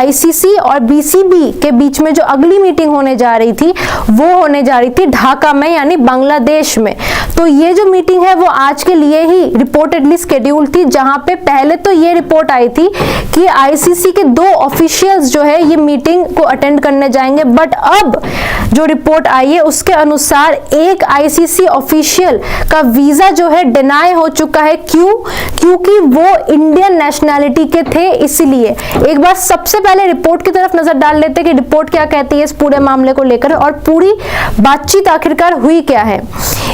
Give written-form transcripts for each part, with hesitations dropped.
ICC और BCB के बीच में जो अगली मीटिंग होने जा रही थी वो होने जा रही थी ढाका में, यानी बांग्लादेश में। तो ये जो मीटिंग है वो आज के लिए ही रिपोर्टेडली शेड्यूल थी, जहां पे पहले तो ये रिपोर्ट आई थी कि आईसीसी के 2 ऑफिशियल्स जो है ये मीटिंग को अटेंड करने जाएंगे, बट अब जो रिपोर्ट आई है उसके अनुसार एक आईसीसी ऑफिशियल का वीजा जो है डिनाई हो चुका है। क्यों? क्योंकि वो इंडियन नेशनैलिटी के थे, इसलिए। एक बार सबसे पहले रिपोर्ट की तरफ नजर डाल लेते हैं कि रिपोर्ट क्या कहती है इस पूरे मामले को लेकर और पूरी बातचीत आखिरकार हुई क्या है।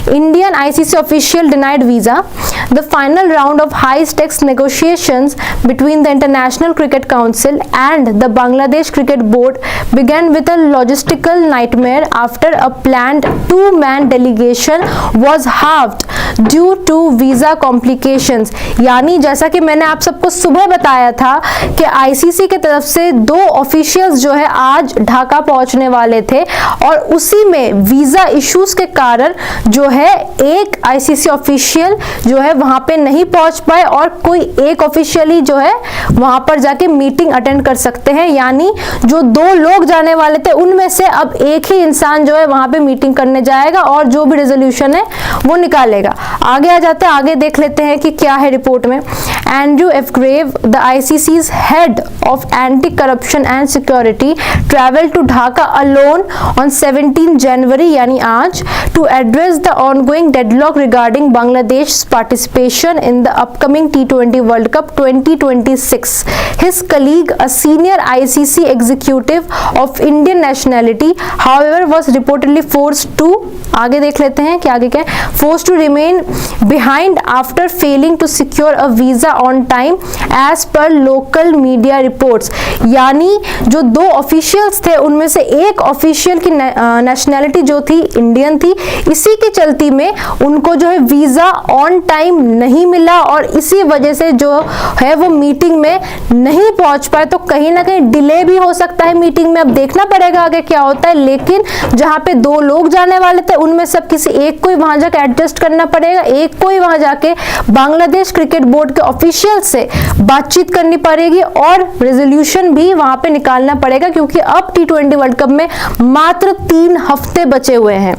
Indian ICC official denied visa. The final round of high-stakes negotiations between the International Cricket Council and the Bangladesh Cricket Board began with a logistical nightmare after a planned 2-man delegation was halved due to visa complications। यानी जैसा कि मैंने आप सबको सुबह बताया था कि आईसीसी की तरफ से 2 ऑफिशियल्स जो है आज ढाका पहुंचने वाले थे और उसी में वीजा इश्यूज के कारण जो है एक आईसीसी ऑफिशियल जो है वहां पे नहीं पहुंच पाए और कोई एक ऑफिशियली जो है वहां पर जाके मीटिंग अटेंड कर सकते हैं। यानी जो 2 लोग जाने वाले थे उनमें से अब एक ही इंसान जो है वहां पे मीटिंग करने जाएगा और जो भी रेजोल्यूशन है वो निकालेगा। आगे आ जाते हैं, आगे देख लेते हैं कि क्या है रिपोर्ट में। Andrew Ephgrave, the ICC's head of anti-corruption and security, traveled to Dhaka alone on 17 January यानी आज to address the ongoing deadlock regarding Bangladesh's participation in the upcoming T20 World Cup 2026. His colleague, a senior ICC executive of Indian nationality, however, was reportedly forced to, आगे देख लेते हैं कि आगे क्या है, forced to remain behind after failing to secure a visa on time as per local media reports। यानी जो 2 ऑफिशियल्स थे उनमें से एक ऑफिशियल की नेशनैलिटी जो थी इंडियन थी, इसी के चलती में उनको जो है वीजा ऑन टाइम नहीं मिला और इसी वजह से जो है वो मीटिंग में नहीं पहुंच पाए। तो कहीं ना कहीं डिले भी हो सकता है मीटिंग में, अब देखना पड़ेगा आगे क्या होता है। लेकिन जहां पे 2 लोग जाने वाले थे उनमें सब किसी एक को ही वहां जाके एडजस्ट करना पड़ेगा, एक को ही वहां जाके बांग्लादेश क्रिकेट बोर्ड के ऑफिशियल से बातचीत करनी पड़ेगी और रेजोल्यूशन भी वहां पे निकालना पड़ेगा, क्योंकि अब T20 वर्ल्ड कप में मात्र 3 हफ्ते बचे हुए हैं।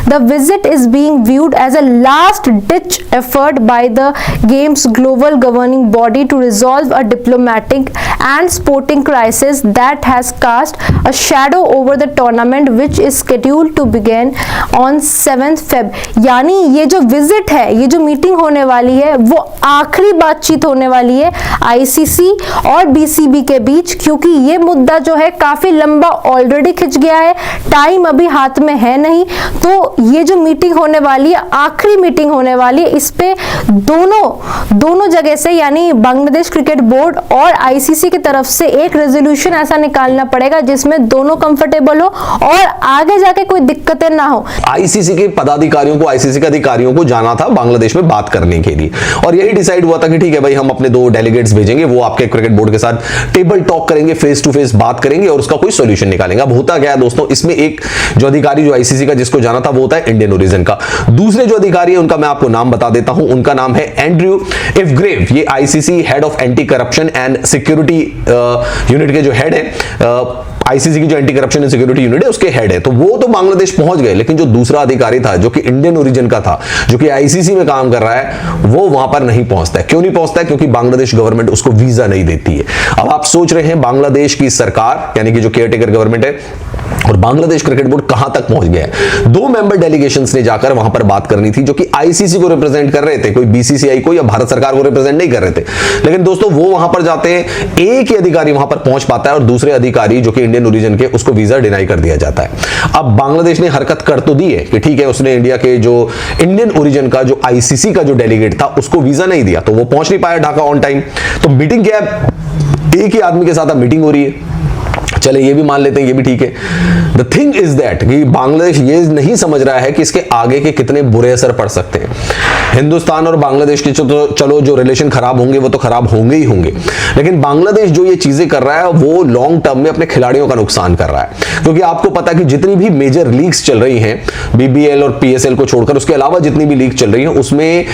The visit is being viewed as a last-ditch effort by the game's global governing body to resolve a diplomatic and sporting crisis that has cast a shadow over the tournament, which is scheduled to begin on 7th Feb। यानी ये जो visit है, ये जो meeting होने वाली है वो आखिरी बातचीत होने वाली है आईसीसी और बीसीबी के बीच, क्योंकि ये मुद्दा जो है काफी लंबा ऑलरेडी खिंच गया है, टाइम अभी हाथ में है नहीं। तो ये जो मीटिंग होने वाली है, आखिरी मीटिंग होने वाली है, इस पे दोनों जगह से यानी बांग्लादेश क्रिकेट बोर्ड और आईसीसी की तरफ से एक रेजोल्यूशन ऐसा निकालना पड़ेगा जिसमें दोनों कंफर्टेबल हो और आगे जाके कोई दिक्कतें ना हो। आईसीसी के पदाधिकारियों को, आईसीसी के अधिकारियों को जाना था बांग्लादेश में बात करने के लिए और यही डिसाइड हुआ था कि ठीक है भाई, हम अपने 2 डेलीगेट्स भेजेंगे, वो आपके क्रिकेट बोर्ड के साथ टेबल टॉक करेंगे, फेस टू फेस बात करेंगे और उसका कोई सॉल्यूशन निकालेंगे। अब होता क्या है दोस्तों, इसमें एक जो अधिकारी जो आईसीसी का जिसको जाना था वो होता है इंडियन ओरिजिन का। दूसरे जो अधिकारी है उनका मैं आपको नाम बता देता हूं, उनका नाम है एंड्रयू एफ ग्रेव। ये ICC head of anti corruption and security unit के जो हेड है, आईसीसी की जो anti corruption and security unit है उसके हेड है। तो वो तो बांग्लादेश पहुंच गए, लेकिन जो दूसरा अधिकारी था जो कि इंडियन ओरिजिन का था, जो कि आईसीसी में काम कर रहा है, वो वहां पर नहीं पहुंचता है। क्यों नहीं पहुंचता है? क्योंकि बांग्लादेश गवर्नमेंट उसको वीजा नहीं देती है। अब आप सोच रहे हैं बांग्लादेश की सरकार यानी कि जो केयरटेकर गवर्नमेंट है और बांग्लादेश क्रिकेट बोर्ड कहां तक पहुंच गया है। 2 मेंबर डेलीगेशंस ने जाकर वहां पर बात करनी थी, जो कि आईसीसी को रिप्रेजेंट कर रहे थे, कोई बीसीसीआई को या भारत सरकार को रिप्रेजेंट नहीं कर रहे थे। लेकिन दोस्तों वो वहां पर जाते हैं, एक ही अधिकारी वहां पर पहुंच पाता है और दूसरे अधिकारी जो कि इंडियन ओरिजिन के, उसको वीजा डिनाई कर दिया जाता है। अब बांग्लादेश ने हरकत कर तो दी है कि ठीक है, उसने इंडिया के जो इंडियन ओरिजिन का जो आईसीसी का जो डेलीगेट था उसको वीजा नहीं दिया, तो वो पहुंच नहीं पाया ढाका ऑन टाइम। तो मीटिंग क्या है, एक ही आदमी के साथ अब मीटिंग हो रही है। चले ये भी मान लेते हैं, ये भी ठीक है। द थिंग इज दैट कि बांग्लादेश ये नहीं समझ रहा है कि इसके आगे के कितने बुरे असर पड़ सकते हैं। हिंदुस्तान और बांग्लादेश के तो चलो जो रिलेशन खराब होंगे वो तो खराब होंगे ही होंगे, लेकिन बांग्लादेश जो ये चीजें कर रहा है वो लॉन्ग टर्म में अपने खिलाड़ियों का नुकसान कर रहा है। क्योंकि आपको पता है कि जितनी भी मेजर लीग्स चल रही हैं, बीबीएल और पीएसएल को छोड़कर, उसके अलावा जितनी भी लीग चल रही हैं, उसमें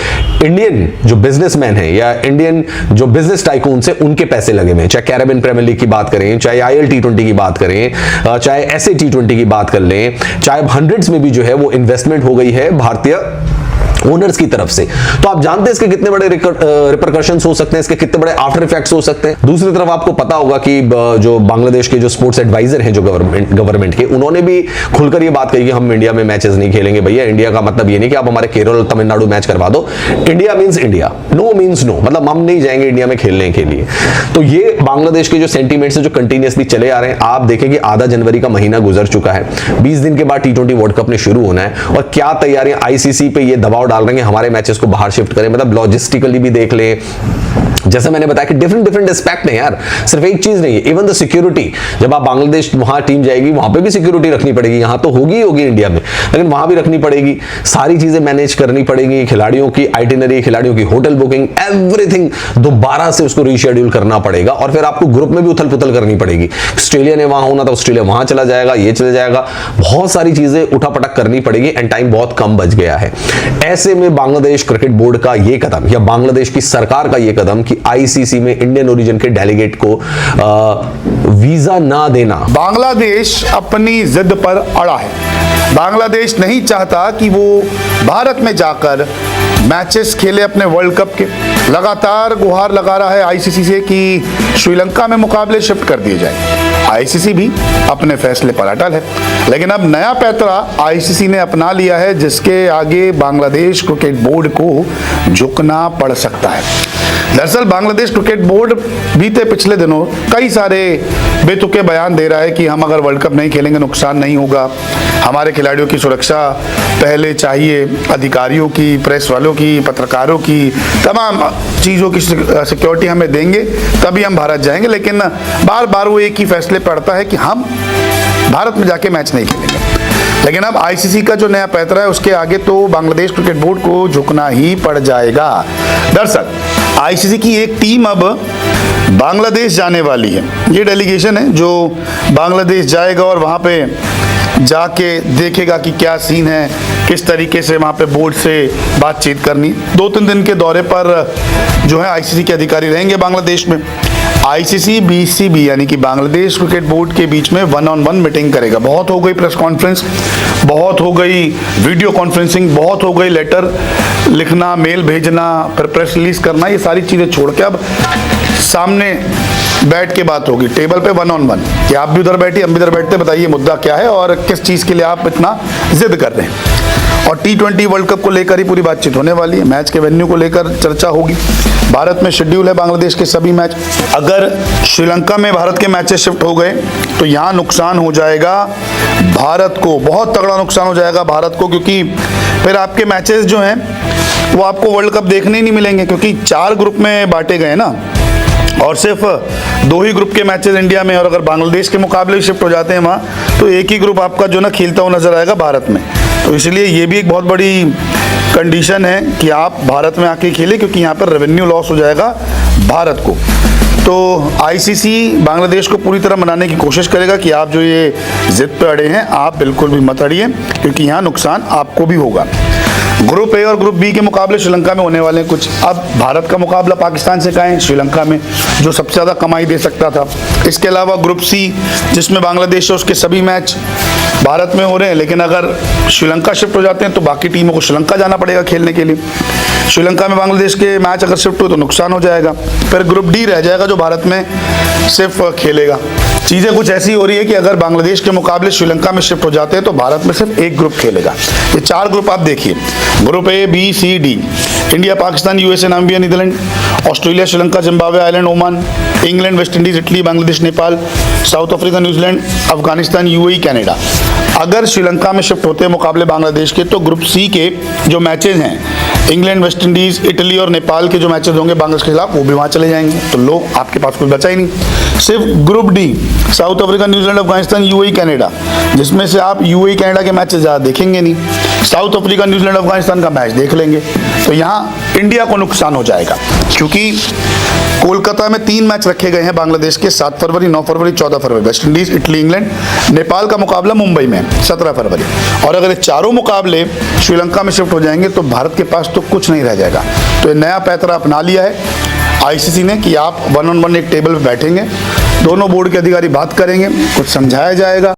इंडियन जो बिजनेसमैन हैं या इंडियन जो बिजनेस टाइकून्स हैं, उनके पैसे लगे हुए हैं। चाहे कैरेबियन प्रीमियर लीग की बात करें, चाहे आईएल टी20 की बात करें, चाहे एसए टी20 की बात कर लें, चाहे हंड्रेड्स में भी जो है वो इन्वेस्टमेंट हो गई है भारतीय ओनर्स की तरफ से। तो आप जानते हैं इसके कितने बड़े रिपरकशंस हो सकते हैं, इसके कितने बड़े आफ्टर इफेक्ट्स हो सकते हैं। दूसरी तरफ आपको पता होगा कि जो बांग्लादेश के जो स्पोर्ट्स एडवाइजर हैं जो गवर्नमेंट के, उन्होंने भी खुलकर ये बात कही कि हम इंडिया में मैचेस नहीं खेलेंगे। भैया, इंडिया का मतलब ये नहीं कि आप हमारे केरल और तमिलनाडु मैच करवा दो। India means India, no means no, मतलब हम नहीं जाएंगे इंडिया में खेलने के लिए। तो ये बांग्लादेश के जो सेंटीमेंट्स हैं जो कंटिन्यूअसली चले आ रहे हैं, आप देखें कि आधा जनवरी का महीना गुजर चुका है, 20 दिन के बाद टी20 वर्ल्ड कप ने शुरू होना है, और क्या तैयारियां आईसीसी पे ये दबाव डाल रहे हैं हमारे मैचेस को बाहर शिफ्ट करें। मतलब लॉजिस्टिकली भी देख लें, जैसे मैंने बताया कि डिफरेंट एस्पेक्ट है यार, सिर्फ एक चीज नहीं है। इवन द सिक्योरिटी, जब आप बांग्लादेश वहां टीम जाएगी वहां पे भी सिक्योरिटी रखनी पड़ेगी। यहां तो होगी इंडिया में, लेकिन वहां भी रखनी पड़ेगी। सारी चीजें मैनेज करनी पड़ेगी, खिलाड़ियों की आइटिनरी, खिलाड़ियों की होटल बुकिंग, एवरीथिंग दोबारा से उसको रीशेड्यूल करना पड़ेगा। और फिर आपको ग्रुप में भी उथल पुथल करनी पड़ेगी। ऑस्ट्रेलिया ने वहां होना था, ऑस्ट्रेलिया वहां चला जाएगा, ये चला जाएगा, बहुत सारी चीजें उठापटक करनी पड़ेगी, एंड टाइम बहुत कम बच गया है। ऐसे में बांग्लादेश क्रिकेट बोर्ड का ये कदम, या बांग्लादेश की सरकार का ये कदम कि आईसीसी में इंडियन ओरिजिन के डेलीगेट को वीजा ना देना। बांग्लादेश अपनी जिद पर अड़ा है। बांग्लादेश नहीं चाहता कि वो भारत में जाकर मैचेस खेले अपने वर्ल्ड कप के। लगातार गुहार लगा रहा है आईसीसी से कि श्रीलंका में मुकाबले शिफ्ट कर दिए जाए। आईसीसी भी अपने फैसले पर अटल है, लेकिन अब नया पैतरा आईसीसी ने अपना लिया है जिसके आगे बांग्लादेश क्रिकेट बोर्ड को झुकना पड़ सकता है। दरअसल बांग्लादेश क्रिकेट बोर्ड बीते पिछले दिनों कई सारे बेतुके बयान दे रहा है कि हम अगर वर्ल्ड कप नहीं खेलेंगे नुकसान नहीं होगा, हमारे खिलाड़ियों की सुरक्षा पहले चाहिए, अधिकारियों की, प्रेस वालों की, पत्रकारों की, तमाम चीज़ों की सिक्योरिटी हमें देंगे तभी हम भारत जाएंगे। लेकिन बार बार वो एक ही फैसले पड़ता है कि हम भारत में जाके मैच नहीं खेलेंगे। लेकिन अब आईसीसी का जो नया पैतरा है उसके आगे तो बांग्लादेश क्रिकेट बोर्ड को झुकना ही पड़ जाएगा। दरअसल आईसीसी की एक टीम अब बांग्लादेश जाने वाली है। ये डेलीगेशन है जो बांग्लादेश जाएगा और वहाँ पे जाके देखेगा कि क्या सीन है, किस तरीके से वहाँ पे बोर्ड से बातचीत करनी। 2-3 दिन के दौरे पर जो है आईसीसी के अधिकारी रहेंगे बांग्लादेश में। आईसीसी बीसीबी यानी कि बांग्लादेश क्रिकेट बोर्ड के बीच में 1-on-1 मीटिंग करेगा। बहुत हो गई प्रेस कॉन्फ्रेंस, बहुत हो गई वीडियो कॉन्फ्रेंसिंग, बहुत हो गई लेटर लिखना, मेल भेजना, फिर प्रेस रिलीज करना। ये सारी चीज़ें छोड़ के अब सामने बैठ के बात होगी, टेबल पे 1-on-1 कि आप भी उधर बैठिए, हम भी इधर बैठते, बताइए मुद्दा क्या है और किस चीज़ के लिए आप इतना जिद कर रहे हैं। और टी20 वर्ल्ड कप को लेकर ही पूरी बातचीत होने वाली है। मैच के वेन्यू को लेकर चर्चा होगी। भारत में शेड्यूल है बांग्लादेश के सभी मैच। अगर श्रीलंका में भारत के मैचेस शिफ्ट हो गए तो यहाँ नुकसान हो जाएगा भारत को, बहुत तगड़ा नुकसान हो जाएगा भारत को, क्योंकि फिर आपके मैचेस जो हैं वो आपको वर्ल्ड कप देखने ही नहीं मिलेंगे, क्योंकि 4 ग्रुप में बांटे गए ना, और सिर्फ 2 ही ग्रुप के मैचेस इंडिया में। और अगर बांग्लादेश के मुकाबले शिफ्ट हो जाते हैं वहाँ तो एक ही ग्रुप आपका जो ना खेलता हुआ नजर आएगा भारत में। तो इसलिए ये भी एक बहुत बड़ी कंडीशन है कि आप भारत में आके खेलें, क्योंकि यहाँ पर रेवेन्यू लॉस हो जाएगा भारत को। तो आईसीसी बांग्लादेश को पूरी तरह मनाने की कोशिश करेगा कि आप जो ये जिद पे अड़े हैं आप बिल्कुल भी मत अड़िए, क्योंकि यहाँ नुकसान आपको भी होगा। ग्रुप ए और ग्रुप बी के मुकाबले श्रीलंका में होने वाले हैं कुछ। अब भारत का मुकाबला पाकिस्तान से का है श्रीलंका में, जो सबसे ज़्यादा कमाई दे सकता था। इसके अलावा ग्रुप सी जिसमें बांग्लादेश है उसके सभी मैच भारत में हो रहे हैं, लेकिन अगर श्रीलंका शिफ्ट हो जाते हैं तो बाकी टीमों को श्रीलंका जाना पड़ेगा खेलने के लिए। श्रीलंका में बांग्लादेश के मैच अगर शिफ्ट हो तो नुकसान हो जाएगा। फिर ग्रुप डी रह जाएगा जो भारत में सिर्फ खेलेगा। चीज़ें कुछ ऐसी हो रही है कि अगर बांग्लादेश के मुकाबले श्रीलंका में शिफ्ट हो जाते हैं तो भारत में सिर्फ एक ग्रुप खेलेगा। ये 4 ग्रुप आप देखिए, group A B C D, India Pakistan USA Namibia Netherlands, Australia Sri Lanka Zimbabwe Ireland Oman, England West Indies Italy Bangladesh Nepal, south Africa New Zealand Afghanistan UAE Canada. अगर श्रीलंका में शिफ्ट होते हैं मुकाबले बांग्लादेश के तो ग्रुप सी के जो मैचेज हैं इंग्लैंड वेस्ट इंडीज इटली और नेपाल के जो मैचेस होंगे बांग्लादेश के खिलाफ वो भी वहाँ चले जाएंगे। तो लो आपके पास कुछ बचा ही नहीं। सिर्फ group D south Africa New Zealand Afghanistan UAE Canada, जिसमें से आप यूएई कनाडा के मैचेस ज़्यादा देखेंगे नहीं। साउथ अफ्रीका न्यूजीलैंड अफगानिस्तान का मैच देख लेंगे। तो यहाँ इंडिया को नुकसान हो जाएगा, क्योंकि कोलकाता में 3 मैच रखे गए हैं बांग्लादेश के, 7 फरवरी, 9 फरवरी, 14 फरवरी। West Indies, Italy, England. Nepal का मुकाबला मुंबई में 17 फरवरी। और अगर ये चारों मुकाबले श्रीलंका में शिफ्ट हो जाएंगे तो भारत के पास तो कुछ नहीं रह जाएगा। तो ये नया पैतरा अपना लिया है आईसीसी ने कि आप 1-on-1 एक टेबल पर बैठेंगे, दोनों बोर्ड के अधिकारी बात करेंगे, कुछ समझाया जाएगा।